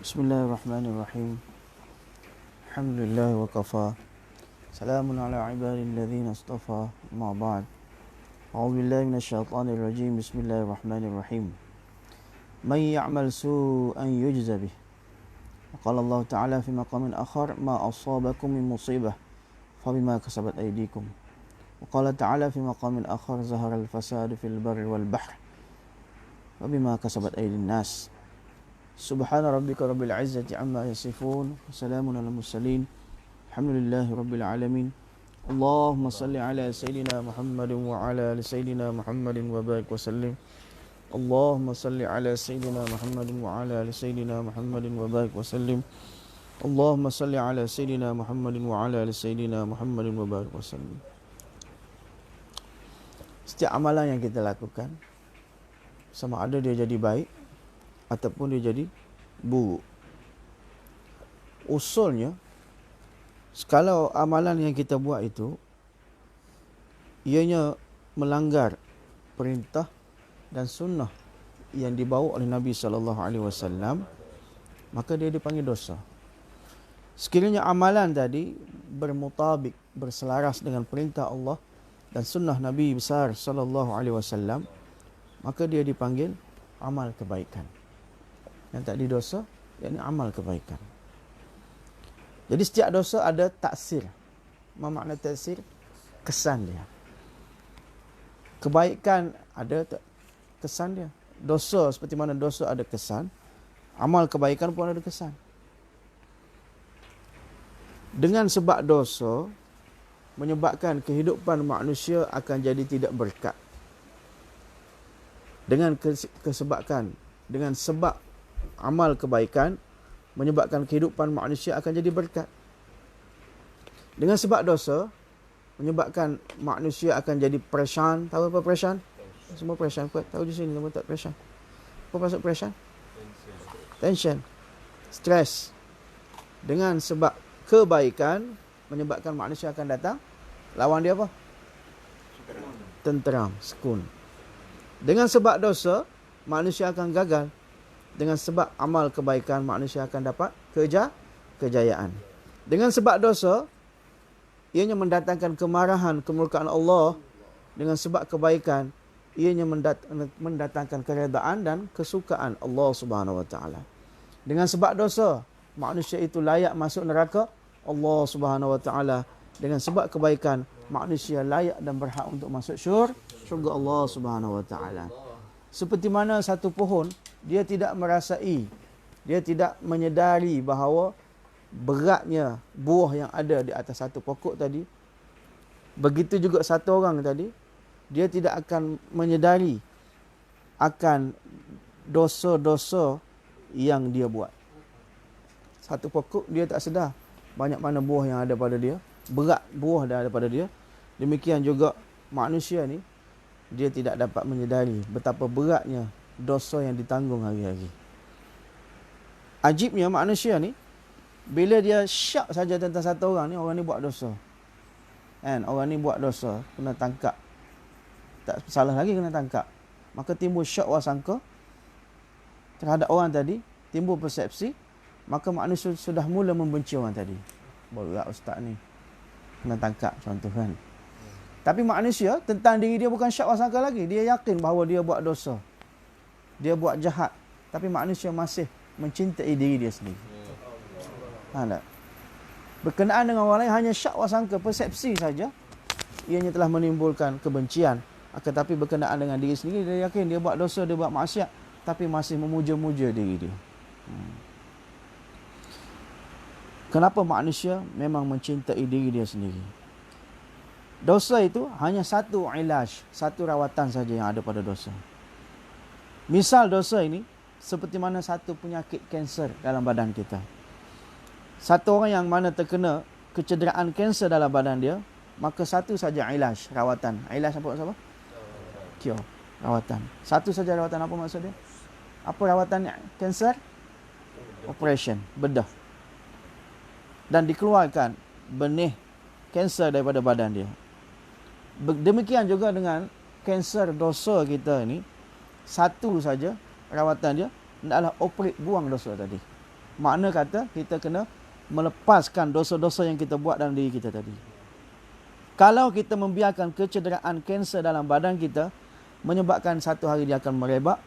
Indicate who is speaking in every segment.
Speaker 1: Bismillahirrahmanirrahim. Alhamdulillah wa kafa. Salamun ala ibadilladzina istafa. Ma ba'd. A'udzu billahi minasyaitonir rajim. Bismillahirrahmanirrahim. Man ya'mal su'an yujza bih. Qala Allah Ta'ala fi maqamin akhar ma asabakum min musibah fabima kasabat aydikum. Wa qala Ta'ala fi maqamin akhar zahara al-fasadu fil barri wal bahr fabima kasabat aydin nas. Subhana rabbika rabbil izzati amma yasifun. Wassalamun ala mursalin. Alhamdulillahi rabbil alamin. Allahumma salli ala Sayyidina Muhammadin wa ala ali Sayyidina Muhammadin wa barik wa sallim. Allahumma salli ala Sayyidina Muhammadin wa ala ali Sayyidina Muhammadin wa barik wa sallim. Allahumma salli ala Sayyidina Muhammadin wa ala ali Sayyidina Muhammadin wa barik wa sallim. Setiap amalan yang kita lakukan, sama ada dia jadi baik ataupun dia jadi buruk, usulnya kalau amalan yang kita buat itu ianya melanggar perintah dan sunnah yang dibawa oleh Nabi SAW, maka dia dipanggil dosa. Sekiranya amalan tadi bermutabik, berselaras dengan perintah Allah dan sunnah Nabi besar SAW, maka dia dipanggil amal kebaikan. Yang tak didosa, yakni amal kebaikan. Jadi setiap dosa ada taksir. Apa makna taksir? Kesan dia. Kebaikan ada kesan dia. Dosa seperti mana dosa ada kesan, amal kebaikan pun ada kesan. Dengan sebab dosa menyebabkan kehidupan manusia akan jadi tidak berkat. Dengan sebab amal kebaikan menyebabkan kehidupan manusia akan jadi berkat. Dengan sebab dosa menyebabkan manusia akan jadi peresan. Tahu apa peresan? Semua peresan. Tahu di sini nama tak peresan. Apa maksud peresan? Tension. Stress. Dengan sebab kebaikan menyebabkan manusia akan datang, lawan dia apa? Tenteram, sekun. Dengan sebab dosa manusia akan gagal. Dengan sebab amal kebaikan manusia akan dapat kejayaan. Dengan sebab dosa ianya mendatangkan kemarahan, kemurkaan Allah. Dengan sebab kebaikan ianya mendatangkan keredaan dan kesukaan Allah Subhanahu Wa Taala. Dengan sebab dosa manusia itu layak masuk neraka Allah Subhanahu Wa Taala. Dengan sebab kebaikan manusia layak dan berhak untuk masuk syurga Allah Subhanahu Wa Taala. Seperti mana satu pohon, dia tidak merasai, dia tidak menyedari bahawa beratnya buah yang ada di atas satu pokok tadi. Begitu juga satu orang tadi, dia tidak akan menyedari akan dosa-dosa yang dia buat. Satu pokok dia tak sedar banyak mana buah yang ada pada dia, berat buah yang ada pada dia. Demikian juga manusia ni, dia tidak dapat menyedari betapa beratnya dosa yang ditanggung hari-hari. Ajibnya manusia ni, bila dia syak saja tentang satu orang ni buat dosa. Kan? Orang ni buat dosa, kena tangkap. Tak salah lagi kena tangkap. Maka timbul syak wasangka terhadap orang tadi, timbul persepsi, maka manusia sudah mula membenci orang tadi. Berat ustaz ni, kena tangkap contoh kan. Tapi manusia tentang diri dia bukan syak wasangka lagi. Dia yakin bahawa dia buat dosa, dia buat jahat. Tapi manusia masih mencintai diri dia sendiri. Tak? Berkenaan dengan orang lain hanya syak wasangka, persepsi saja, ianya telah menimbulkan kebencian. Tetapi berkenaan dengan diri sendiri, dia yakin dia buat dosa, dia buat maksiat, tapi masih memuja-muja diri dia. Kenapa manusia memang mencintai diri dia sendiri? Dosa itu hanya satu ilaj, satu rawatan saja yang ada pada dosa. Misal dosa ini seperti mana satu penyakit kanser dalam badan kita. Satu orang yang mana terkena kecederaan kanser dalam badan dia, maka satu saja ilaj, rawatan. Ilaj apa? Cure, rawatan. Satu saja rawatan, apa maksud dia? Apa rawatan kanser? Operation, bedah. Dan dikeluarkan benih kanser daripada badan dia. Demikian juga dengan kanser dosa kita ni, satu saja rawatan dia adalah operate buang dosa tadi. Makna kata kita kena melepaskan dosa-dosa yang kita buat dalam diri kita tadi. Kalau kita membiarkan kecederaan kanser dalam badan kita, menyebabkan satu hari dia akan merebak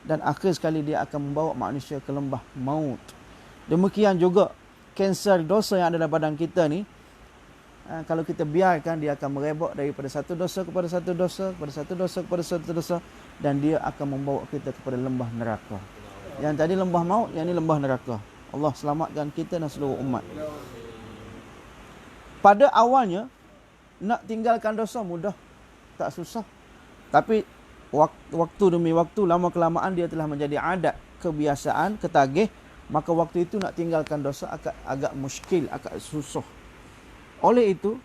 Speaker 1: dan akhir sekali dia akan membawa manusia ke lembah maut. Demikian juga kanser dosa yang ada dalam badan kita ni, kalau kita biarkan, dia akan merebak daripada satu dosa kepada satu dosa, kepada satu dosa kepada satu dosa, dan dia akan membawa kita kepada lembah neraka. Yang tadi lembah maut, yang ni lembah neraka. Allah selamatkan kita dan seluruh umat. Pada awalnya, nak tinggalkan dosa mudah, tak susah. Tapi waktu demi waktu, lama kelamaan dia telah menjadi adat, kebiasaan, ketagih. Maka waktu itu nak tinggalkan dosa agak muskil, agak susah. Oleh itu,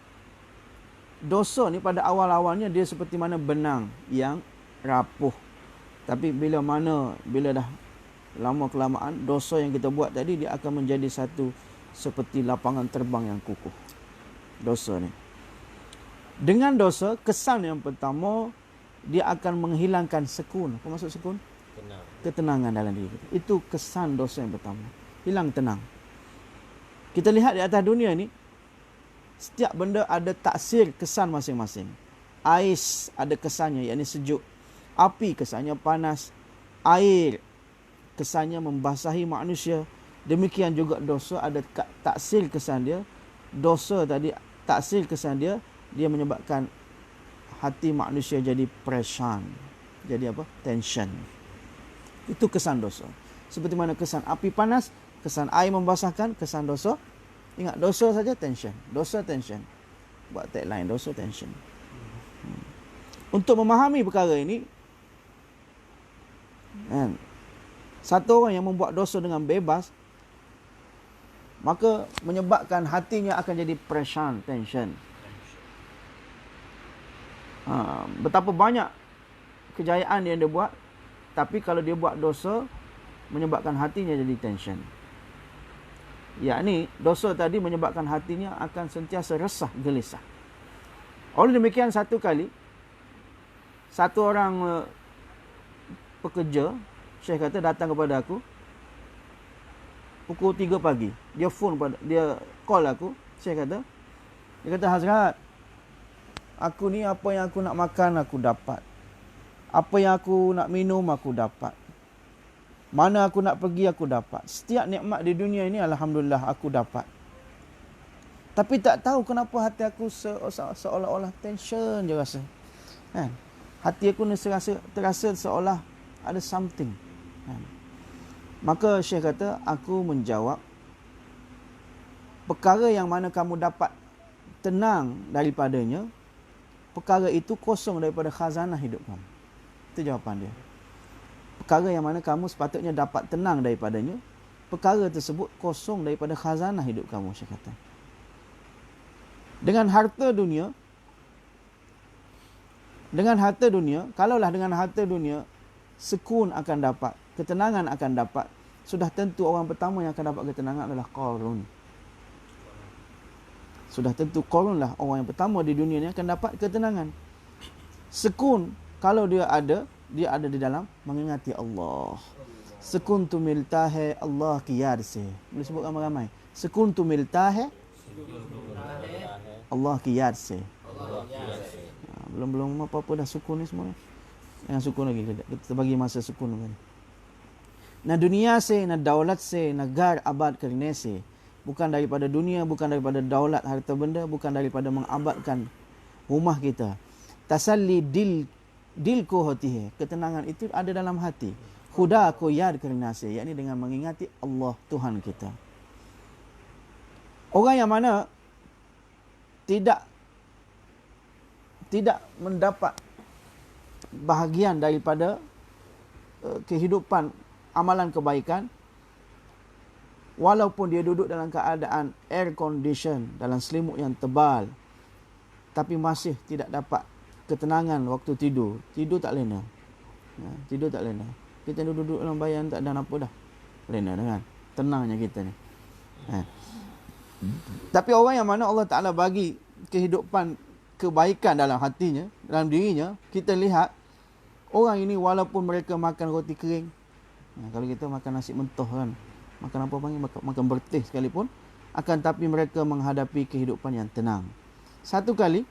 Speaker 1: dosa ni pada awal-awalnya dia seperti mana benang yang rapuh. Tapi bila dah lama kelamaan, dosa yang kita buat tadi, dia akan menjadi satu seperti lapangan terbang yang kukuh. Dosa ni. Dengan dosa, kesan yang pertama, dia akan menghilangkan sekun. Apa maksud sekun? Ketenangan dalam diri kita. Itu kesan dosa yang pertama. Hilang tenang. Kita lihat di atas dunia ni, setiap benda ada taksir kesan masing-masing. Ais ada kesannya, yakni sejuk. Api kesannya panas. Air kesannya membasahi manusia. Demikian juga dosa ada taksir kesan dia. Dosa tadi, taksir kesan dia, dia menyebabkan hati manusia jadi presan. Jadi apa? Tension. Itu kesan dosa. Seperti mana kesan api panas, kesan air membasahkan, kesan dosa. Ingat, dosa saja tension. Dosa tension. Buat tagline, dosa tension. Untuk memahami perkara ini, satu orang yang membuat dosa dengan bebas, maka menyebabkan hatinya akan jadi presan, tension. Betapa banyak kejayaan yang dia buat, tapi kalau dia buat dosa, menyebabkan hatinya jadi tension. Yakni dosa tadi menyebabkan hatinya akan sentiasa resah, gelisah. Oleh demikian, satu kali satu orang pekerja, Syekh kata, datang kepada aku pukul 3 pagi. Dia call aku. Syekh kata, dia kata, Hazrat, aku ni apa yang aku nak makan aku dapat. Apa yang aku nak minum aku dapat. Mana aku nak pergi aku dapat. Setiap nikmat di dunia ini alhamdulillah aku dapat. Tapi tak tahu kenapa hati aku seolah-olah tension je rasa. Hati aku ni terasa seolah ada something. Maka Syekh kata, aku menjawab, perkara yang mana kamu dapat tenang daripadanya, perkara itu kosong daripada khazanah hidup kamu. Itu jawapan dia. Perkara yang mana kamu sepatutnya dapat tenang daripadanya, perkara tersebut kosong daripada khazanah hidup kamu, Syekh kata. Dengan harta dunia, kalaulah dengan harta dunia, sekun akan dapat, ketenangan akan dapat, sudah tentu orang pertama yang akan dapat ketenangan adalah Qarun. Sudah tentu Qarun lah orang yang pertama di dunia ni akan dapat ketenangan. Sekun, kalau dia ada di dalam mengingati Allah. Sekun tu miltahe Allah kiyar se. Boleh sebut ramai-ramai. Sekun tu miltahe Allah kiyar se. Belum apa-apa dah sukun ni semua. Yang sukun lagi. Kita bagi masa sukun lagi. Na dunia se, na daulat se, na gar abad karne se. Bukan daripada dunia, bukan daripada daulat harta benda, bukan daripada mengabadkan rumah kita. Tasalli dil ko hoti hai. Ketenangan itu ada dalam hati. Khuda ko yad karne se, yakni dengan mengingati Allah Tuhan kita. Orang yang mana tidak mendapat bahagian daripada kehidupan amalan kebaikan, walaupun dia duduk dalam keadaan air condition, dalam selimut yang tebal, tapi masih tidak dapat ketenangan waktu tidur. Tidur tak lena. Tidur tak lena. Kita duduk dalam bayan tak ada apa dah. Lena dengan tenangnya kita ni. Tapi orang yang mana Allah Ta'ala bagi kehidupan kebaikan dalam hatinya, dalam dirinya, kita lihat orang ini walaupun mereka makan roti kering, kalau kita makan nasi mentah kan, Makan apa panggil? Makan berteh sekalipun. Akan tapi mereka menghadapi kehidupan yang tenang. Satu kali,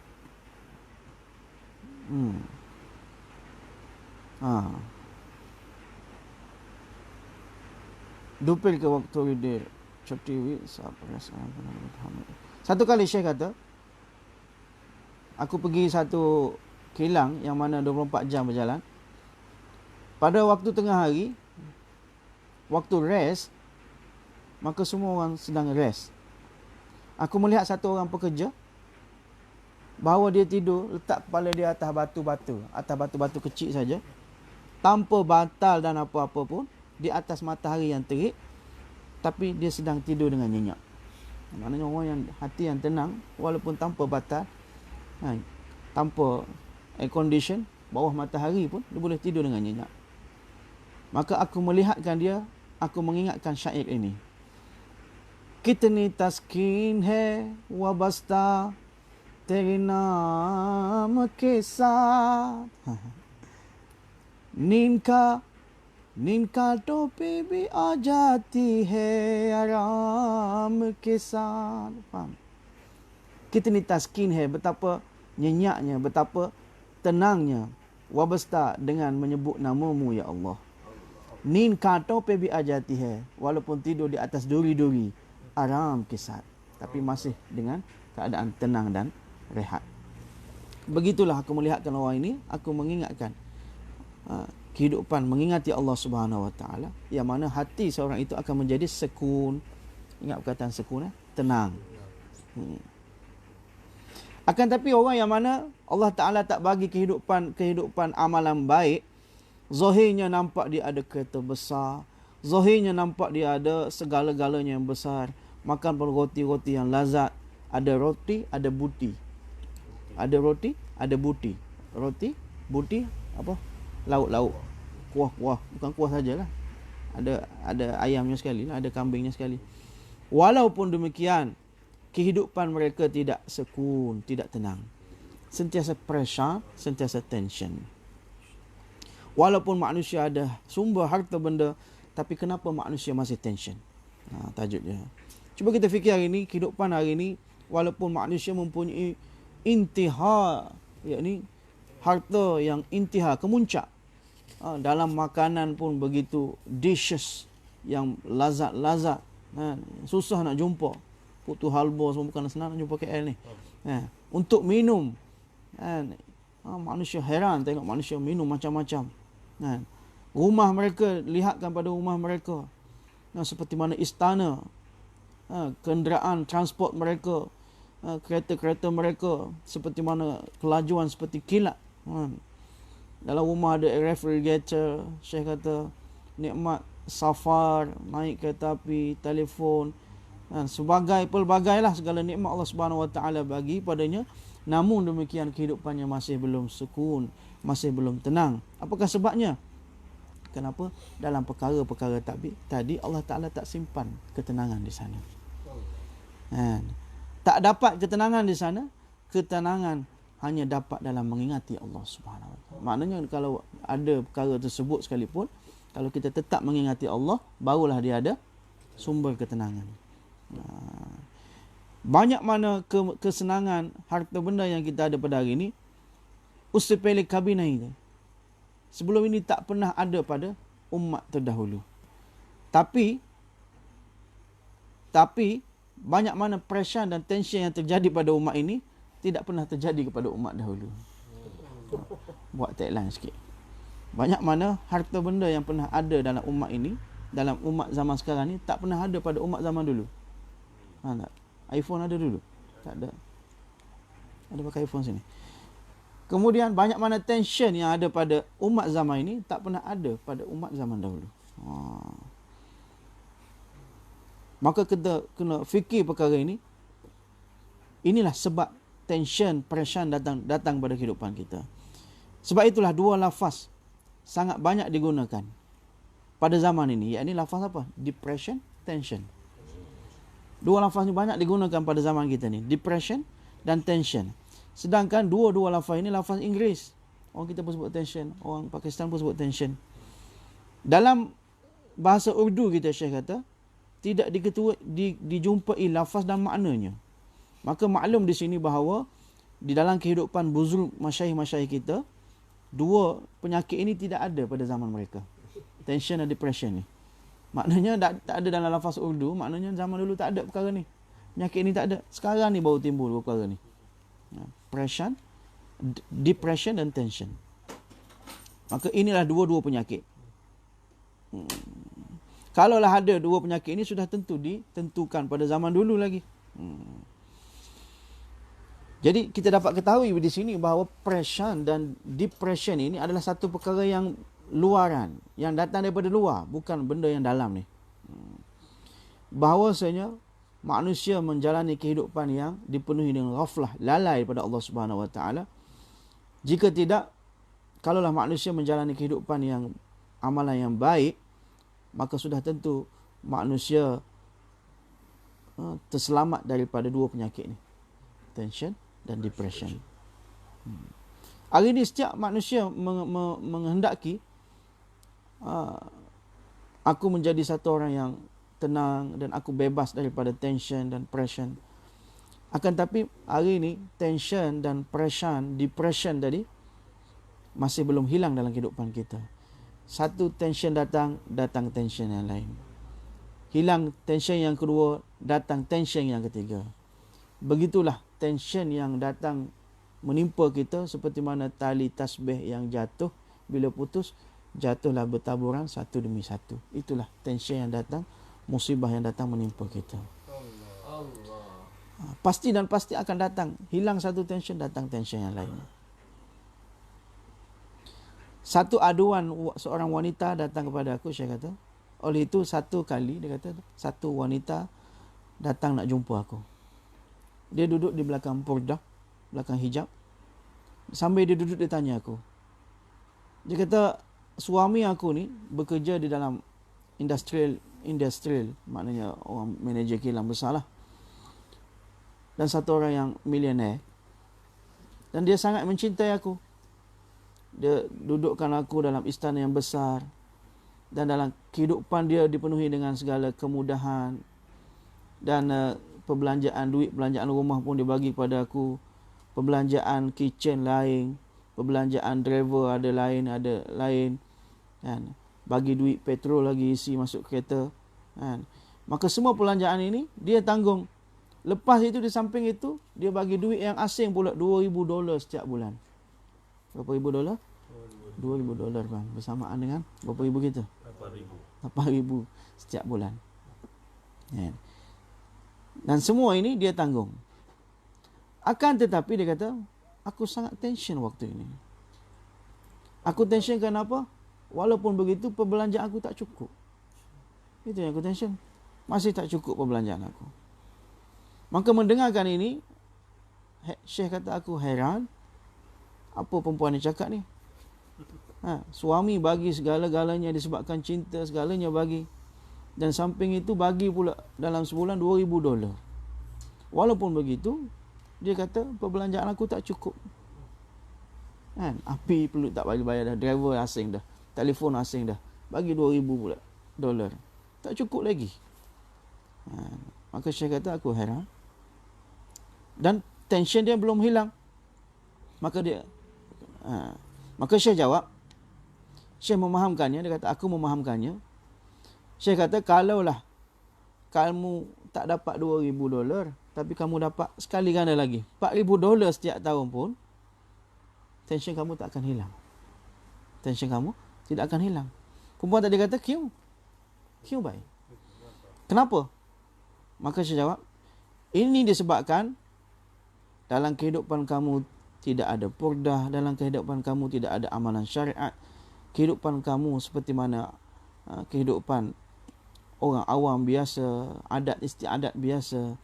Speaker 1: dupil ke waktu dia Chotiwi satu kali Syekh kata, aku pergi satu kilang yang mana 24 jam berjalan. Pada waktu tengah hari, waktu rest, maka semua orang sedang rest. Aku melihat satu orang pekerja, bahawa dia tidur, letak kepala dia atas batu-batu kecil saja, tanpa bantal dan apa-apa pun, di atas matahari yang terik, tapi dia sedang tidur dengan nyenyak. Maknanya orang yang hati yang tenang, walaupun tanpa bantal, tanpa air condition, bawah matahari pun, dia boleh tidur dengan nyenyak. Maka aku melihatkan dia, aku mengingatkan syair ini. Kitni taskin hai wabasta तेरे नाम के साथ नींद का टोपी भी आ जाती है आराम के साथ. Faham? Kitni taskin hai, betapa nyenyaknya, betapa tenangnya wabasta dengan menyebut namamu ya Allah. Nin ka tope bi ajati hai, walaupun tidur di atas duri-duri, aram ke sath, tapi masih dengan keadaan tenang dan rehat. Begitulah aku melihatkan orang ini, aku mengingatkan kehidupan, mengingati Allah Subhanahu Wa Taala, yang mana hati seorang itu akan menjadi sekun. Ingat perkataan sekun, tenang. Akan tapi orang yang mana Allah Taala tak bagi kehidupan amalan baik, zahirnya nampak dia ada kereta besar, zahirnya nampak dia ada segala-galanya yang besar, makan pun roti-roti yang lazat, ada roti, ada buti. Ada roti, ada buti. Roti, buti, apa? Lauk-lauk. Kuah-kuah. Bukan kuah sajalah. Ada ayamnya sekali, ada kambingnya sekali. Walaupun demikian, kehidupan mereka tidak sekun, tidak tenang. Sentiasa pressure, sentiasa tension. Walaupun manusia ada sumber harta benda, tapi kenapa manusia masih tension? Tajuknya. Cuba kita fikir hari ini, kehidupan hari ini, walaupun manusia mempunyai intiha, yakni harta yang intiha, kemuncak. Dalam makanan pun begitu dishes yang lazat-lazat. Susah nak jumpa. Putu halbo semua bukan senang nak jumpa KL ni. Untuk minum. Manusia heran tengok manusia minum macam-macam. Rumah mereka, lihatkan pada rumah mereka. Seperti mana istana. Kenderaan transport mereka. Kereta-kereta mereka seperti mana kelajuan seperti kilat. Dalam rumah ada refrigerator, Syekh kata nikmat safar, naik kereta api, telefon, pelbagai lah segala nikmat Allah Subhanahu Wa Taala bagi padanya. Namun demikian kehidupannya masih belum sukun, masih belum tenang. Apakah sebabnya? Kenapa? Dalam perkara-perkara tadi Allah Taala tak simpan ketenangan di sana. Tak dapat ketenangan di sana, ketenangan hanya dapat dalam mengingati Allah Subhanahu Wa Taala. Maknanya kalau ada perkara tersebut sekalipun, kalau kita tetap mengingati Allah, barulah dia ada sumber ketenangan. Banyak mana kesenangan harta benda yang kita ada pada hari ini, usipele kabinai itu, sebelum ini tak pernah ada pada umat terdahulu. Tapi banyak mana pressure dan tension yang terjadi pada umat ini tidak pernah terjadi kepada umat dahulu. Buat tagline sikit. Banyak mana harta benda yang pernah ada dalam umat ini, dalam umat zaman sekarang ni, tak pernah ada pada umat zaman dulu. Tak? iPhone ada dulu? Tak ada. Ada pakai iPhone sini. Kemudian banyak mana tension yang ada pada umat zaman ini tak pernah ada pada umat zaman dahulu. Maka kita kena fikir perkara ini. Inilah sebab tension, pressure datang pada kehidupan kita. Sebab itulah dua lafaz sangat banyak digunakan pada zaman ini. Iaitu lafaz apa? Depression, tension. Dua lafaz ni banyak digunakan pada zaman kita ni. Depression dan tension. Sedangkan dua-dua lafaz ini lafaz Inggeris. Orang kita pun sebut tension. Orang Pakistan pun sebut tension. Dalam bahasa Urdu kita Syekh kata, tidak dijumpai lafaz dan maknanya. Maka maklum di sini bahawa di dalam kehidupan buzul masyayikh-masyayikh kita, dua penyakit ini tidak ada pada zaman mereka. Tension dan depression ni. Maknanya tak ada dalam lafaz Urdu, maknanya zaman dulu tak ada perkara ni. Penyakit ni tak ada. Sekarang ni baru timbul perkara ni. Depression dan tension. Maka inilah dua-dua penyakit. Kalaulah ada dua penyakit ini, sudah tentu ditentukan pada zaman dulu lagi. Jadi kita dapat ketahui di sini bahawa pression dan depression ini adalah satu perkara yang luaran, yang datang daripada luar, bukan benda yang dalam ni. Bahawasanya manusia menjalani kehidupan yang dipenuhi dengan ghaflah, lalai pada Allah Subhanahu Wa Taala. Jika tidak, kalaulah manusia menjalani kehidupan yang amalan yang baik, maka sudah tentu manusia terselamat daripada dua penyakit ni, tension dan depression. Hari ini setiap manusia menghendaki aku menjadi satu orang yang tenang dan aku bebas daripada tension dan depression. Akan tapi hari ini tension dan depression tadi masih belum hilang dalam kehidupan kita. Satu tension datang tension yang lain. Hilang tension yang kedua, datang tension yang ketiga. Begitulah tension yang datang menimpa kita seperti mana tali tasbih yang jatuh, bila putus, jatuhlah bertaburan satu demi satu. Itulah tension yang datang, musibah yang datang menimpa kita. Pasti dan pasti akan datang. Hilang satu tension, datang tension yang lain. Satu aduan seorang wanita datang kepada aku, saya kata. Oleh itu satu kali, dia kata, satu wanita datang nak jumpa aku. Dia duduk di belakang purdah, belakang hijab. Sambil dia duduk, dia tanya aku. Dia kata, suami aku ni bekerja di dalam industrial, maknanya orang manager kilang besar lah. Dan satu orang yang milioner. Dan dia sangat mencintai aku. Dia dudukkan aku dalam istana yang besar. Dan dalam kehidupan dia dipenuhi dengan segala kemudahan. Dan duit belanjaan rumah pun dia bagi pada aku. Perbelanjaan kitchen lain. Perbelanjaan driver ada lain. Kan? Bagi duit petrol lagi isi masuk kereta. Kan? Maka semua perbelanjaan ini dia tanggung. Lepas itu di samping itu, dia bagi duit yang asing pula, $2,000 setiap bulan. Berapa ribu dolar? $2,000 bang. Bersamaan dengan berapa ribu kita? 8,000 setiap bulan. Ya. Dan semua ini dia tanggung. Akan tetapi dia kata, aku sangat tension waktu ini. Aku tension kenapa? Walaupun begitu, perbelanjaan aku tak cukup. Itu yang aku tension. Masih tak cukup perbelanjaan aku. Maka mendengarkan ini, Syekh kata, aku heran. Apa perempuan ni cakap ni? Suami bagi segala-galanya disebabkan cinta, segalanya bagi. Dan samping itu bagi pula dalam sebulan $2,000. Walaupun begitu, dia kata perbelanjaan aku tak cukup. Kan? Api perlu tak bagi bayar dah. Driver asing dah. Telefon asing dah. Bagi $2,000 pula dolar. Tak cukup lagi. Maka Syekh kata, aku heran. Dan tension dia belum hilang. Maka Syekh jawab. Syekh memahamkannya. Dia kata, aku memahamkannya. Syekh kata, kalaulah kamu tak dapat $2,000, tapi kamu dapat sekali ganda lagi, $4,000 setiap tahun pun, tension kamu tak akan hilang. Tension kamu tidak akan hilang. Perempuan tadi kata, Kiu baik. Kenapa? Maka Syekh jawab, ini disebabkan dalam kehidupan kamu tidak ada purdah, dalam kehidupan kamu tidak ada amalan syariat. Kehidupan kamu seperti mana kehidupan orang awam biasa, adat istiadat biasa.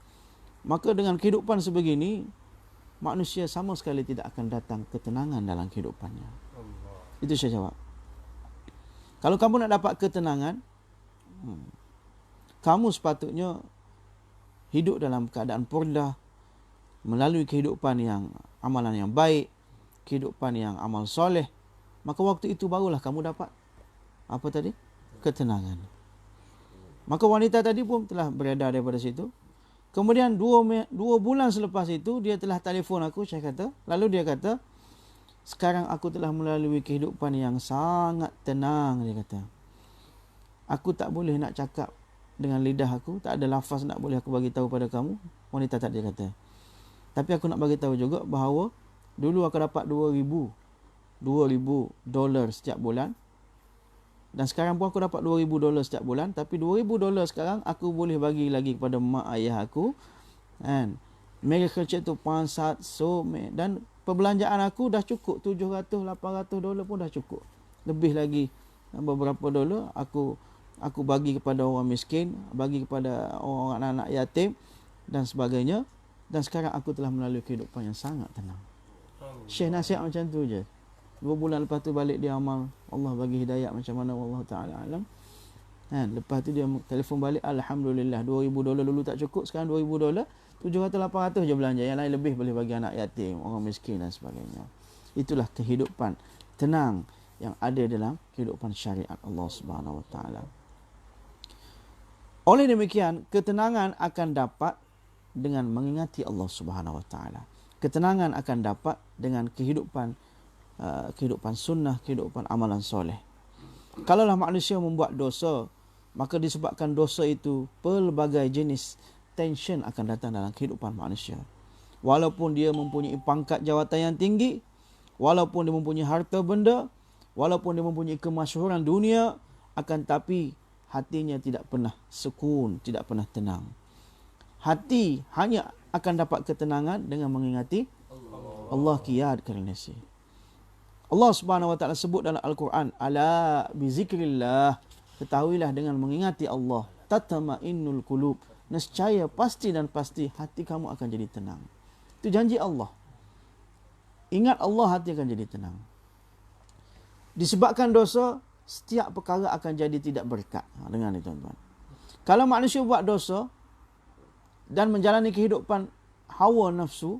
Speaker 1: Maka dengan kehidupan sebegini, manusia sama sekali tidak akan datang ketenangan dalam kehidupannya. Itu saya jawab. Kalau kamu nak dapat ketenangan, kamu sepatutnya hidup dalam keadaan purdah, melalui kehidupan yang amalan yang baik, kehidupan yang amal soleh. Maka waktu itu barulah kamu dapat apa tadi? Ketenangan. Maka wanita tadi pun telah beredar daripada situ. Kemudian 2 bulan selepas itu, dia telah telefon aku, Syekh kata. Lalu dia kata, sekarang aku telah melalui kehidupan yang sangat tenang, dia kata. Aku tak boleh nak cakap dengan lidah aku, tak ada lafaz nak boleh aku bagi tahu pada kamu. Wanita tadi kata. Tapi aku nak bagi tahu juga bahawa dulu aku dapat $2,000 setiap bulan. Dan sekarang pun aku dapat $2,000 setiap bulan. Tapi $2,000 sekarang aku boleh bagi lagi kepada mak ayah aku. Kan? Mereka kerja tu pansat, so, dan perbelanjaan aku dah cukup. $700-800 pun dah cukup. Lebih lagi beberapa dolar aku bagi kepada orang miskin, bagi kepada orang anak yatim dan sebagainya. Dan sekarang aku telah melalui kehidupan yang sangat tenang. Syekh nasihat macam tu je. 2 bulan lepas tu balik dia amal. Allah bagi hidayah macam mana, wallahu ta'ala alam. Lepas tu dia telefon balik, alhamdulillah, $2,000 dulu tak cukup, sekarang $2,000, 700-800 je belanja. Yang lain lebih boleh bagi anak yatim, orang miskin dan sebagainya. Itulah kehidupan tenang yang ada dalam kehidupan syariat Allah Subhanahu Wa Taala. Oleh demikian, ketenangan akan dapat dengan mengingati Allah Subhanahu Wa Taala. Ketenangan akan dapat dengan kehidupan sunnah, kehidupan amalan soleh. Kalaulah manusia membuat dosa, maka disebabkan dosa itu, pelbagai jenis tension akan datang dalam kehidupan manusia. Walaupun dia mempunyai pangkat jawatan yang tinggi, walaupun dia mempunyai harta benda, walaupun dia mempunyai kemasyhuran dunia, akan tapi hatinya tidak pernah sukun, tidak pernah tenang. Hati hanya akan dapat ketenangan dengan mengingati Allah qiyad karinasi. Allah Subhanahu Wa Taala sebut dalam Al-Quran, ala bizikrillah, ketahuilah dengan mengingati Allah, tatma'innul qulub, nescaya pasti dan pasti hati kamu akan jadi tenang. Itu janji Allah. Ingat Allah, hati akan jadi tenang. Disebabkan dosa, setiap perkara akan jadi tidak berkat. Dengar ni tuan-tuan. Kalau manusia buat dosa dan menjalani kehidupan hawa nafsu,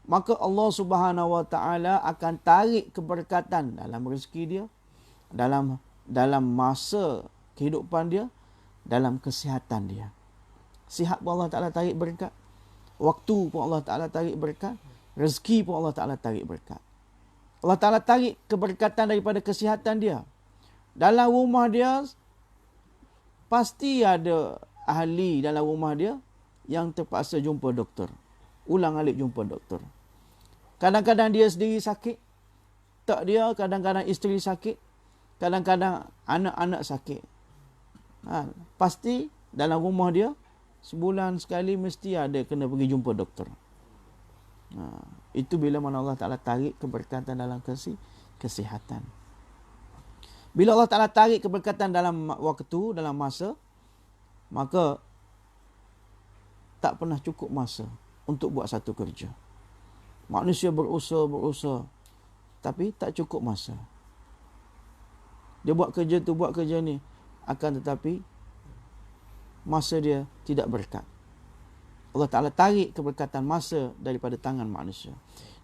Speaker 1: maka Allah Subhanahu Wa Taala akan tarik keberkatan dalam rezeki dia, dalam masa kehidupan dia, dalam kesihatan dia. Sihat pun Allah Taala tarik berkat, waktu pun Allah Taala tarik berkat, rezeki pun Allah Taala tarik berkat. Allah Taala tarik keberkatan daripada kesihatan dia. Dalam rumah dia pasti ada ahli dalam rumah dia yang terpaksa jumpa doktor. Ulang alik jumpa doktor. Kadang-kadang dia sendiri sakit, tak dia, kadang-kadang isteri sakit, kadang-kadang anak-anak sakit. Pasti dalam rumah dia sebulan sekali mesti ada kena pergi jumpa doktor. Itu bila mana Allah Ta'ala tarik keberkatan dalam kesihatan. Bila Allah Ta'ala tarik keberkatan dalam waktu, dalam masa, maka tak pernah cukup masa untuk buat satu kerja. Manusia berusaha, tapi tak cukup masa. Dia buat kerja tu, buat kerja ni, akan tetapi masa dia tidak berkat. Allah Ta'ala tarik keberkatan masa daripada tangan manusia.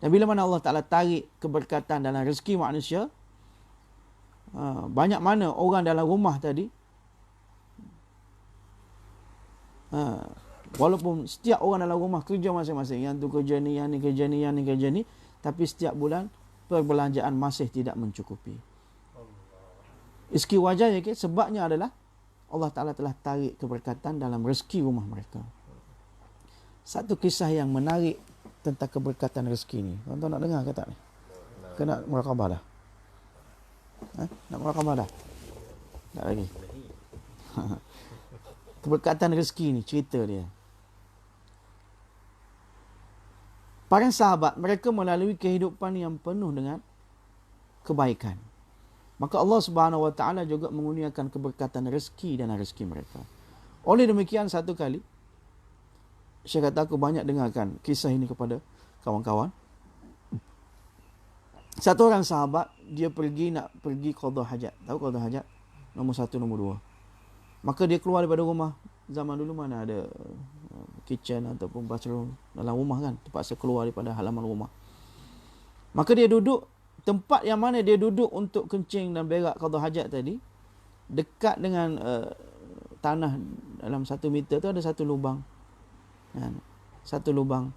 Speaker 1: Dan bila mana Allah Ta'ala tarik keberkatan dalam rezeki manusia, banyak mana orang dalam rumah tadi, walaupun setiap orang dalam rumah kerja masing-masing, yang tu kerja ni, yang ni kerja ni, yang ni kerja ni, tapi setiap bulan perbelanjaan masih tidak mencukupi. Rezeki wajarnya, sebabnya adalah Allah Ta'ala telah tarik keberkatan dalam rezeki rumah mereka. Satu kisah yang menarik tentang keberkatan rezeki ni. Tuan-tuan nak dengar ke tak ni? Ke nak murakabah dah? Nak murakabah dah? Tak lagi. Keberkatan rezeki ni, cerita dia. Para sahabat, mereka melalui kehidupan yang penuh dengan kebaikan. Maka Allah Subhanahu Wa Taala juga mengurniakan keberkatan rezeki dalam rezeki mereka. Oleh demikian, satu kali Syekh kata, aku banyak dengarkan kisah ini kepada kawan-kawan. Satu orang sahabat, dia nak pergi qada hajat. Tahu qada hajat? Nombor 1, nombor 2. Maka dia keluar daripada rumah. Zaman dulu mana ada kitchen ataupun bathroom dalam rumah kan. Terpaksa keluar daripada halaman rumah. Maka dia duduk, tempat yang mana dia duduk untuk kencing dan berak qada hajat tadi, dekat dengan tanah dalam 1 meter tu ada satu lubang. Kan? Satu lubang.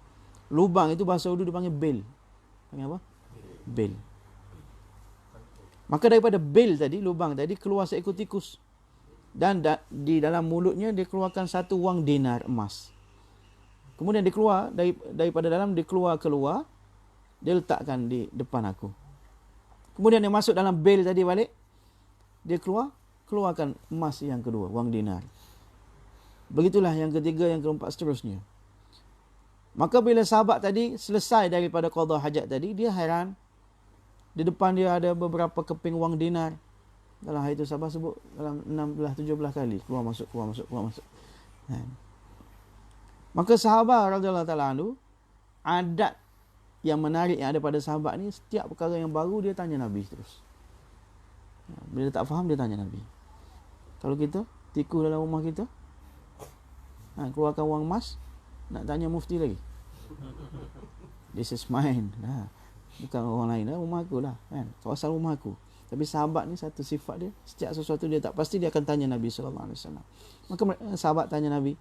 Speaker 1: Lubang itu bahasa Urdu dipanggil bel. Panggil apa? Bel. Maka daripada bel tadi, lubang tadi, keluar seekor tikus. Dan di dalam mulutnya dia keluarkan 1 wang dinar emas. Kemudian dia keluar daripada dalam, dia keluar, dia letakkan di depan aku. Kemudian dia masuk dalam bel tadi balik, dia keluarkan emas yang kedua, wang dinar. Begitulah yang ketiga, yang keempat, seterusnya. Maka bila sahabat tadi selesai daripada qada hajat tadi, dia heran. Di depan dia ada beberapa keping wang dinar. Dalam hari itu sahabat sebut dalam 16-17 kali keluar masuk. Maka sahabat radhiyallahu ta'ala anhu, adat yang menarik yang ada pada sahabat ni, setiap perkara yang baru dia tanya Nabi terus. Bila dia tak faham, dia tanya Nabi. Kalau kita tikus dalam rumah kita, keluarkan wang emas, nak tanya mufti lagi. This is mine. Bukan orang lain lah, rumah aku lah. Kawasan rumah aku. Tapi sahabat ni satu sifat dia, setiap sesuatu dia tak pasti, dia akan tanya Nabi SAW. Maka sahabat tanya Nabi.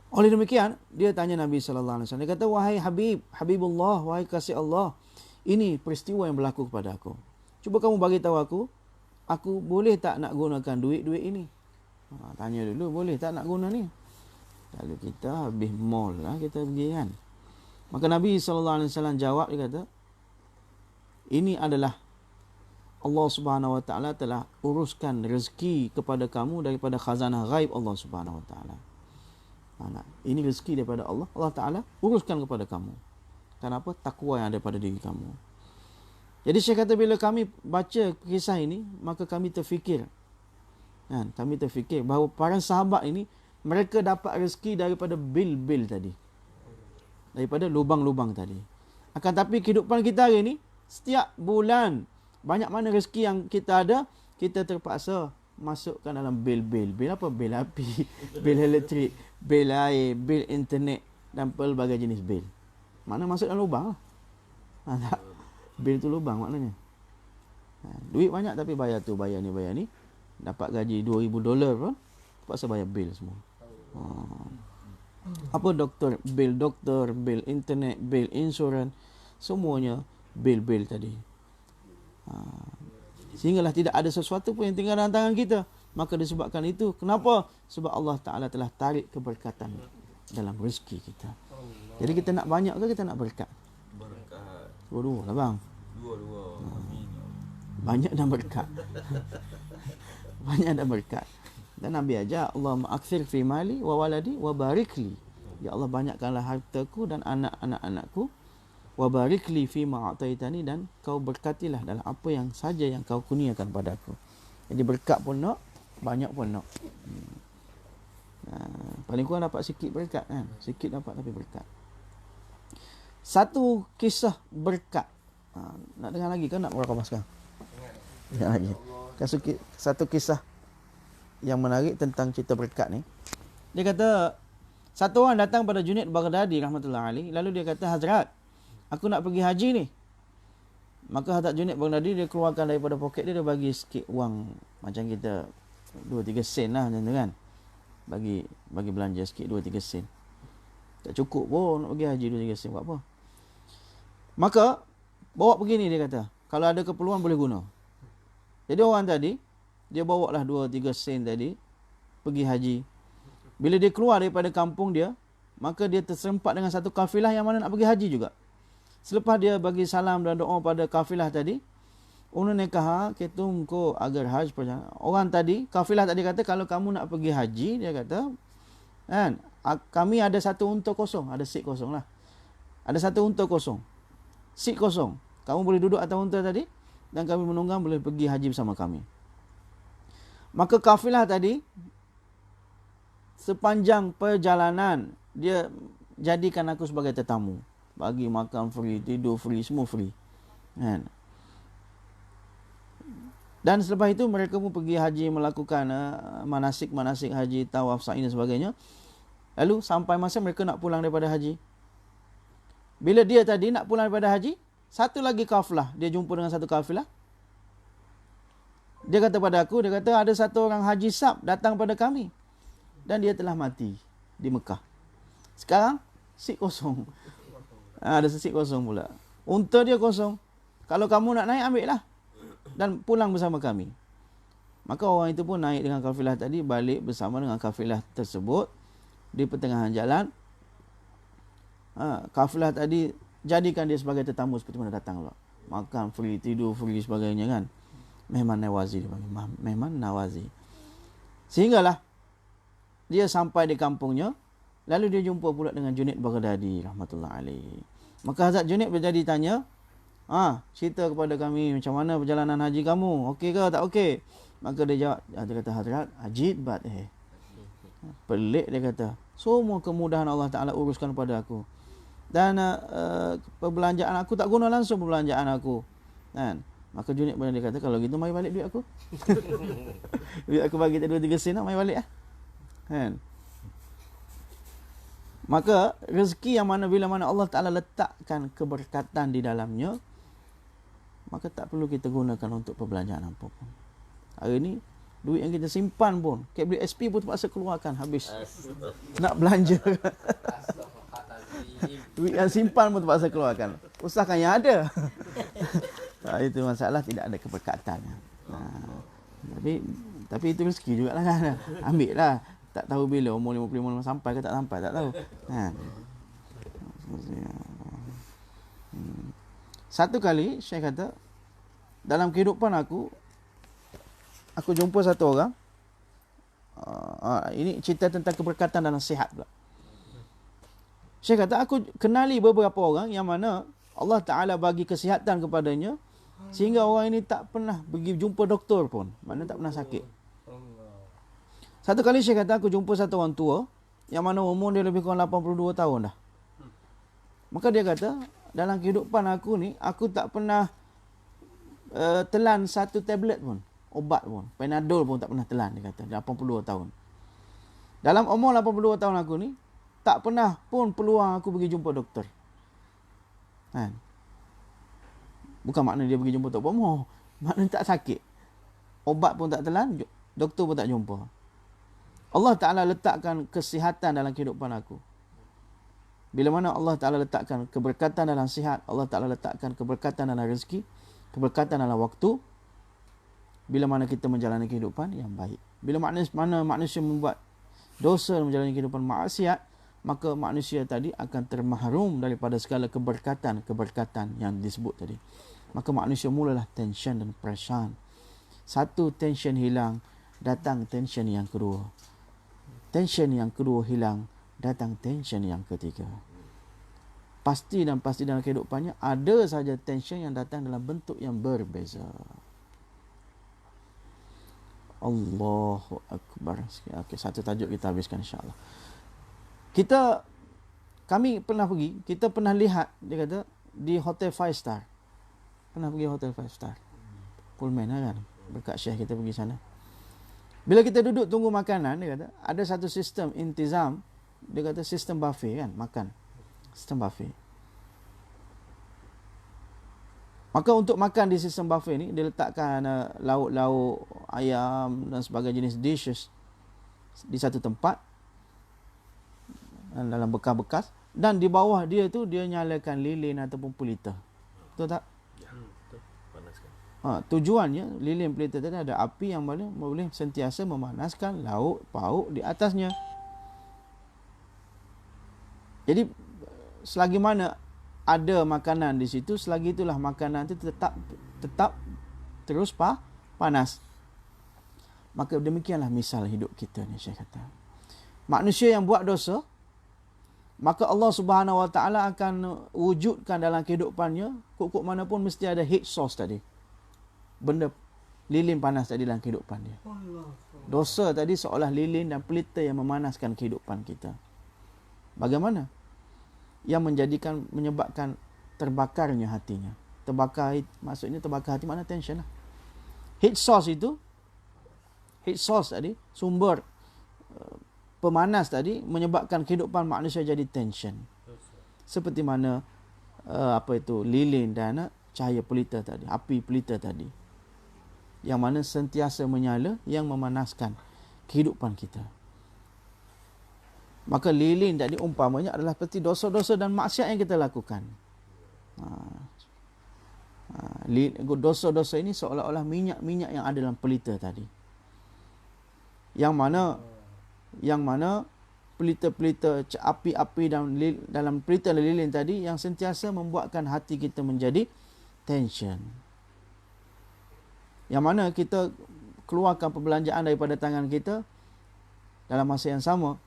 Speaker 1: Oleh demikian, dia tanya Nabi SAW. Dia kata, wahai Habibullah, wahai kasih Allah, ini peristiwa yang berlaku kepada aku. Cuba kamu bagi tahu aku boleh tak nak gunakan duit ini? Tanya dulu, boleh tak nak guna ni? Lalu kita habis mall lah, kita pergi kan. Maka Nabi SAW jawab, dia kata, ini adalah Allah Subhanahu Wa Taala telah uruskan rezeki kepada kamu daripada khazanah ghaib Allah Subhanahu Wa Taala. Ini rezeki daripada Allah. Allah Ta'ala uruskan kepada kamu. Kenapa? Takwa yang ada pada diri kamu. Jadi Syekh kata, bila kami baca kisah ini, maka kami terfikir. Kami terfikir bahawa para sahabat ini, mereka dapat rezeki daripada bil-bil tadi. Daripada lubang-lubang tadi. Akan tapi kehidupan kita hari ini, setiap bulan, banyak mana rezeki yang kita ada, kita terpaksa masukkan dalam bil-bil. Bil apa? Bil api, bil elektrik, bil air, bil internet dan pelbagai jenis bil. Mana masuk dalam lubang lah. Tak? Bil tu lubang maknanya. Duit banyak tapi bayar tu, bayar ni. Dapat gaji $2,000 pun, terpaksa bayar bil semua. Apa doktor, bil internet, bil insurans, semuanya bil-bil tadi. Sehinggalah tidak ada sesuatu pun yang tinggal dalam tangan kita. Maka disebabkan itu. Kenapa? Sebab Allah Ta'ala telah tarik keberkatan dalam rezeki kita. Jadi kita nak banyak ke kita nak berkat?
Speaker 2: Berkat.
Speaker 1: Dua-dua lah bang.
Speaker 2: Dua-dua.
Speaker 1: Banyak dan berkat. Banyak dan berkat. Dan Nabi ajar, Allahumma akthir fi mali wa waladi wa barikli. Ya Allah, banyakkanlah hartaku dan anak-anakku. Wa barikli fi ma ataitani, dan kau berkatilah dalam apa yang saja yang kau kurniakan padaku. Jadi berkat pun nak, banyak pun nak. Paling kurang dapat sikit berkat kan. Sikit dapat tapi berkat. Satu kisah berkat. Nak dengar lagi ke nak berakam sekarang? Dengar lagi. Satu kisah yang menarik tentang cerita berkat ni. Dia kata, satu orang datang pada Junaid Baghdadi rahmatullah alaih, lalu dia kata, Hazrat, aku nak pergi haji ni. Maka Hazrat Junaid Baghdadi, dia keluarkan daripada poket dia bagi sikit wang, macam kita 2-3 sen lah macam tu kan. Bagi belanja sikit 2-3 sen. Tak cukup pun nak pergi haji 2-3 sen, buat apa? Maka bawa pergi ni, dia kata, kalau ada keperluan boleh guna. Jadi orang tadi, dia bawa lah 2-3 sen tadi pergi haji. Bila dia keluar daripada kampung dia, maka dia terserempak dengan satu kafilah yang mana nak pergi haji juga. Selepas dia bagi salam dan doa pada kafilah tadi, unune kaha ke tumko agar haj perjalanan. Orang tadi, kafilah tadi kata, kalau kamu nak pergi haji, dia kata, kan, kami ada satu unta kosong, ada seat kosong lah. Ada satu unta kosong. Seat kosong. Kamu boleh duduk atas unta tadi dan kami menunggang boleh pergi haji bersama kami. Maka kafilah tadi, sepanjang perjalanan, dia jadikan aku sebagai tetamu. Bagi makan free, tidur free, semua free. Kan? Dan selepas itu mereka pun pergi haji, melakukan manasik-manasik haji, tawaf, sa'i dan sebagainya. Lalu sampai masa mereka nak pulang daripada haji. Bila dia tadi nak pulang daripada haji, satu lagi kafilah, dia jumpa dengan satu kafilah. Dia kata pada aku, dia kata ada satu orang Haji Sab datang pada kami. Dan dia telah mati di Mekah. Sekarang, seat kosong. Ada seat kosong pula. Unta dia kosong. Kalau kamu nak naik, ambil lah. Dan pulang bersama kami. Maka orang itu pun naik dengan kafilah tadi, balik bersama dengan kafilah tersebut. Di pertengahan jalan, kafilah tadi jadikan dia sebagai tetamu seperti mana datang pula. Makan free, tidur free sebagainya kan. Mehman Nawazi dia panggil. Mehman Nawazi. Sehinggalah dia sampai di kampungnya, lalu dia jumpa pula dengan Junaid Baghdadi rahmatullah alaih. Maka Hazrat Junaid Baghdadi tanya, cerita kepada kami macam mana perjalanan haji kamu, okey ke tak okey? Maka dia jawab, dia kata, Hazrat, ajib bat pelik, dia kata, semua kemudahan Allah Ta'ala uruskan pada aku. Dan perbelanjaan aku tak guna langsung perbelanjaan aku. Kan? Maka Junaid Baghdadi kata, kalau gitu mari balik duit aku. Duit aku bagi tak 2-3 sen, mari balik lah. Kan? Maka rezeki yang mana bila mana Allah Ta'ala letakkan keberkatan di dalamnya, maka tak perlu kita gunakan untuk perbelanjaan apa pun. Hari ni duit yang kita simpan pun, beli SP pun terpaksa keluarkan habis. Nak belanja. Duit yang simpan pun terpaksa keluarkan. Usahakan yang ada. Itu masalah, tidak ada keberkatan. Tapi itu rezeki jugalah kan. Ambil lah. Tak tahu bila umur 55 sampai ke tak sampai, tak tahu. Satu kali Syekh kata, dalam kehidupan aku jumpa satu orang. Ini cerita tentang keberkatan dan nasihat pula. Syekh kata, aku kenali beberapa orang yang mana Allah Ta'ala bagi kesihatan kepadanya, sehingga orang ini tak pernah pergi jumpa doktor pun. Mana tak pernah sakit. Satu kali Syekh kata, aku jumpa satu orang tua yang mana umur dia lebih kurang 82 tahun dah. Maka dia kata, dalam kehidupan aku ni, aku tak pernah telan satu tablet pun. Obat pun. Panadol pun tak pernah telan, dia kata. 82 tahun. Dalam umur 82 tahun aku ni, tak pernah pun peluang aku pergi jumpa doktor. Kan? Bukan makna dia pergi jumpa doktor umur. Maknanya tak sakit. Obat pun tak telan, doktor pun tak jumpa. Allah Ta'ala letakkan kesihatan dalam kehidupan aku. Bila mana Allah Ta'ala letakkan keberkatan dalam sihat, Allah Ta'ala letakkan keberkatan dalam rezeki, keberkatan dalam waktu, bila mana kita menjalani kehidupan yang baik. Bila mana manusia membuat dosa dan menjalani kehidupan maksiat, maka manusia tadi akan termahrum daripada segala keberkatan yang disebut tadi. Maka manusia mulalah tension dan perasaan. Satu tension hilang, datang tension yang kedua. Tension yang kedua hilang, datang tension yang ketiga. Pasti dalam kehidupannya ada saja tension yang datang dalam bentuk yang berbeza. Allahu Akbar. Okey, satu tajuk kita habiskan insya-Allah. Kami pernah pergi, kita pernah lihat, dia kata, di Hotel 5 Star. Pernah pergi Hotel 5 Star. Pullman lah kan. Berkat Syekh kita pergi sana. Bila kita duduk tunggu makanan, dia kata, ada satu sistem intizam, dia kata sistem buffet kan, makan. Sistem buffet. Maka untuk makan di sistem buffet ni, dia letakkan lauk-lauk, ayam dan sebagainya jenis dishes di satu tempat, dalam bekas-bekas, dan di bawah dia tu, dia nyalakan lilin ataupun pelita. Betul tak? Tujuannya lilin pelita tadi ada api yang boleh sentiasa memanaskan lauk pauk di atasnya. Jadi selagi mana ada makanan di situ, selagi itulah makanan itu tetap terus panas. Maka demikianlah misal hidup kita ni, Syekh kata. Manusia yang buat dosa, maka Allah Subhanahu Wa Taala akan wujudkan dalam kehidupannya, kok mana pun mesti ada heat source tadi. Benda lilin panas tadi dalam kehidupan dia. Dosa tadi seolah lilin dan pelita yang memanaskan kehidupan kita. Bagaimana? Yang menyebabkan terbakarnya hatinya. Maksudnya terbakar hati, mana tension lah. Heat source tadi, sumber pemanas tadi menyebabkan kehidupan manusia jadi tension. Seperti mana lilin dan cahaya pelita tadi, api pelita tadi. yang mana sentiasa menyala, yang memanaskan kehidupan kita. Maka lilin tadi umpamanya adalah seperti dosa-dosa dan maksiat yang kita lakukan. Dosa-dosa ini seolah-olah minyak-minyak yang ada dalam pelita tadi. Yang mana pelita-pelita api-api dalam pelita lilin tadi yang sentiasa membuatkan hati kita menjadi tension. Yang mana kita keluarkan perbelanjaan daripada tangan kita dalam masa yang sama.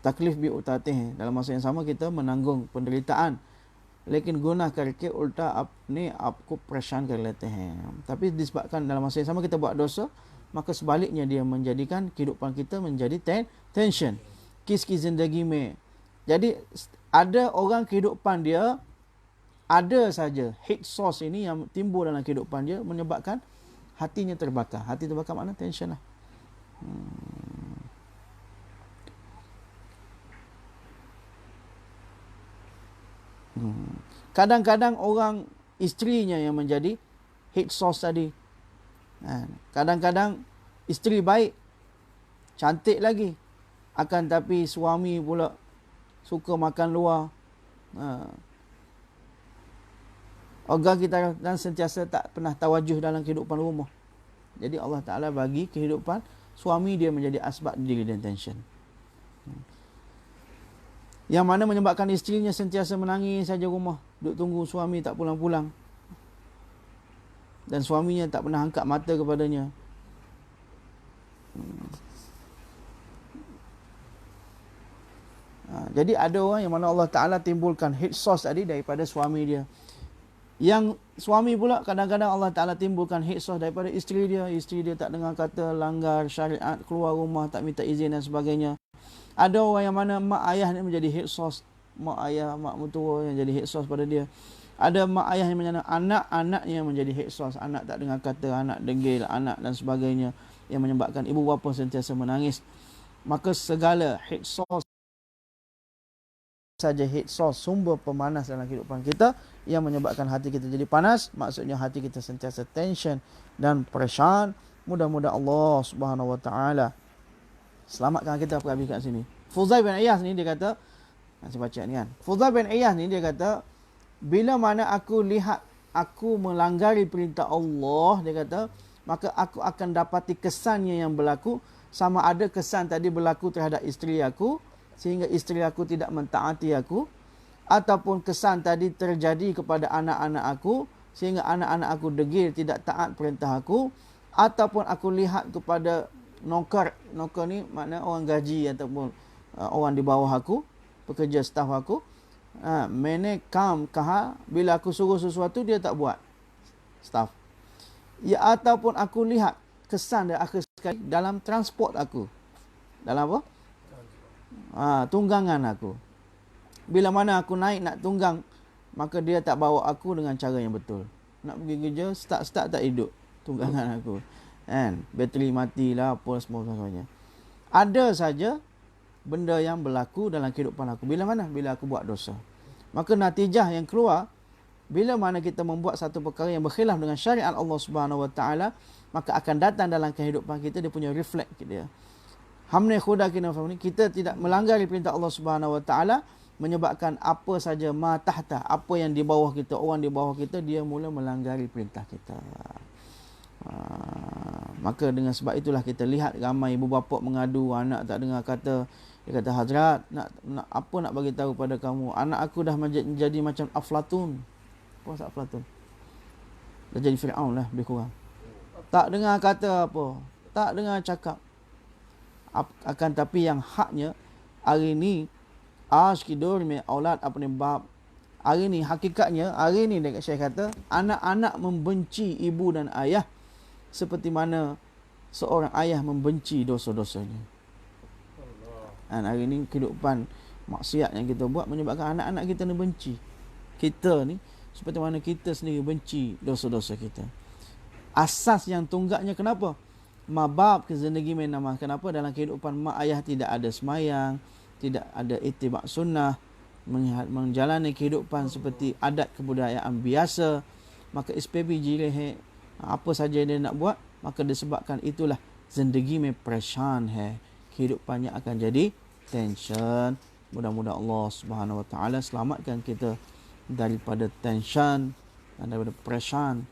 Speaker 1: Taklif bi utatih, dalam masa yang sama kita menanggung penderitaan. Lekin guna karke ulta apne आपको परेशान कर लेते हैं. Tapi disebabkan dalam masa yang sama kita buat dosa, maka sebaliknya dia menjadikan kehidupan kita menjadi tension. Kiski zindagi mein. Jadi ada orang kehidupan dia ada saja hate source ini yang timbul dalam kehidupan dia menyebabkan hatinya terbakar. Hati terbakar makna tension lah. Kadang-kadang orang isterinya yang menjadi hate source tadi. Kadang-kadang isteri baik, cantik lagi, akan tapi suami pula suka makan luar. Ogah kita dan sentiasa tak pernah tawajuh dalam kehidupan rumah. Jadi Allah Ta'ala bagi kehidupan suami dia menjadi asbab diri dan tension. Yang mana menyebabkan isterinya sentiasa menangis saja rumah, duduk tunggu suami tak pulang-pulang. Dan suaminya tak pernah angkat mata kepadanya. Jadi ada orang yang mana Allah Ta'ala timbulkan hate source tadi daripada suami dia. Yang suami pula kadang-kadang Allah Ta'ala timbulkan hate source daripada isteri dia. Isteri dia tak dengar kata, langgar syariat, keluar rumah, tak minta izin dan sebagainya. Ada orang yang mana mak ayah ni menjadi hate source. Mak ayah, mak mertua yang jadi hate source pada dia. Ada mak ayah yang menjadi anak-anaknya yang menjadi hate source. Anak tak dengar kata, anak degil, anak dan sebagainya. Yang menyebabkan ibu bapa sentiasa menangis. Maka segala hate source saja hate source, sumber pemanas dalam kehidupan kita yang menyebabkan hati kita jadi panas, maksudnya hati kita sentiasa tension dan peresan. Mudah-mudahan Allah Subhanahu Wa Taala selamatkan kita pergi kat sini. Fuzail bin Iyas ni dia kata, saya baca ni kan. Fuzail bin Iyas ni dia kata, bila mana aku lihat aku melanggari perintah Allah, dia kata, maka aku akan dapati kesannya yang berlaku, sama ada kesan tadi berlaku terhadap isteri aku sehingga isteri aku tidak mentaati aku, ataupun kesan tadi terjadi kepada anak-anak aku sehingga anak-anak aku degil tidak taat perintah aku, ataupun aku lihat kepada nokar ni makna orang gaji ataupun orang di bawah aku, pekerja staf aku, mene kam kaha, bila aku suruh sesuatu dia tak buat, staf. Ya, ataupun aku lihat kesan dan akhir sekali dalam transport aku, dalam apa? Tunggangan aku. Bila mana aku naik nak tunggang, maka dia tak bawa aku dengan cara yang betul. Nak pergi kerja, start tak hidup tunggangan aku. Kan? Bateri matilah, apa semua sebagainya. Ada saja benda yang berlaku dalam kehidupan aku. Bila mana? Bila aku buat dosa. Maka natijah yang keluar, bila mana kita membuat satu perkara yang berkhilaf dengan syariat Allah Subhanahu Wa Taala, maka akan datang dalam kehidupan kita, dia punya reflect dia. Hamne khuda kita tidak melanggar perintah Allah Subhanahu Wa Taala, menyebabkan apa saja ma tahta, apa yang di bawah kita, orang di bawah kita, dia mula melanggari perintah kita. Maka dengan sebab itulah kita lihat ramai ibu bapa mengadu anak tak dengar kata. Dia kata, Hazrat, nak apa nak bagi tahu pada kamu, anak aku dah menjadi macam Aflatun. Apa maksud Aflatun? Dah jadi Fir'aun lah lebih kurang. Tak dengar kata apa, tak dengar cakap. Akan tapi yang haknya hari ni ashkidur me aulad apne bab, hari ni hakikatnya hari ni dekat Syekh kata anak-anak membenci ibu dan ayah seperti mana seorang ayah membenci dosa-dosanya. Dan hari ni kehidupan maksiat yang kita buat menyebabkan anak-anak kita ni benci kita ni seperti mana kita sendiri benci dosa-dosa kita. Asas yang tunggaknya kenapa? Mabab ke zindagi main nama. Kenapa dalam kehidupan mak ayah tidak ada semayang, tidak ada itibak sunnah, menjalani kehidupan seperti adat kebudayaan biasa, maka SPB jileh apa saja dia nak buat, maka disebabkan itulah zindagi mein pereshan hai, kehidupannya akan jadi tension. Mudah-mudahan Allah Subhanahu Wa Taala selamatkan kita daripada tension dan daripada pereshan.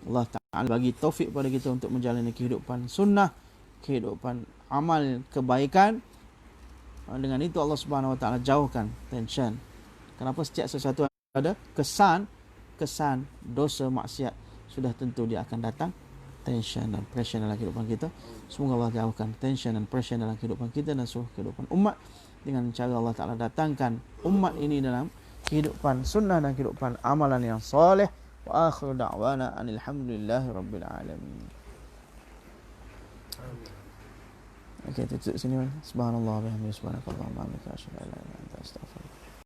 Speaker 1: Allah Ta'ala bagi taufik pada kita untuk menjalani kehidupan sunnah, kehidupan amal kebaikan. Dengan itu Allah Subhanahu Wa Taala jauhkan tension. Kenapa? Setiap sesuatu ada kesan dosa maksiat, sudah tentu dia akan datang tension dan pressure dalam kehidupan kita. Semoga Allah jauhkan tension dan pressure dalam kehidupan kita dan seluruh kehidupan umat, dengan cara Allah Ta'ala datangkan umat ini dalam kehidupan sunnah dan kehidupan amalan yang soleh. Wa akhiru da'wana alhamdulillahi rabbil alamin. Okey, tutup sini. Subhanallah wa bihamdihi, subhanakallahumma wa bihamdika, asyhadu an la ilaha illa anta, astaghfiruka.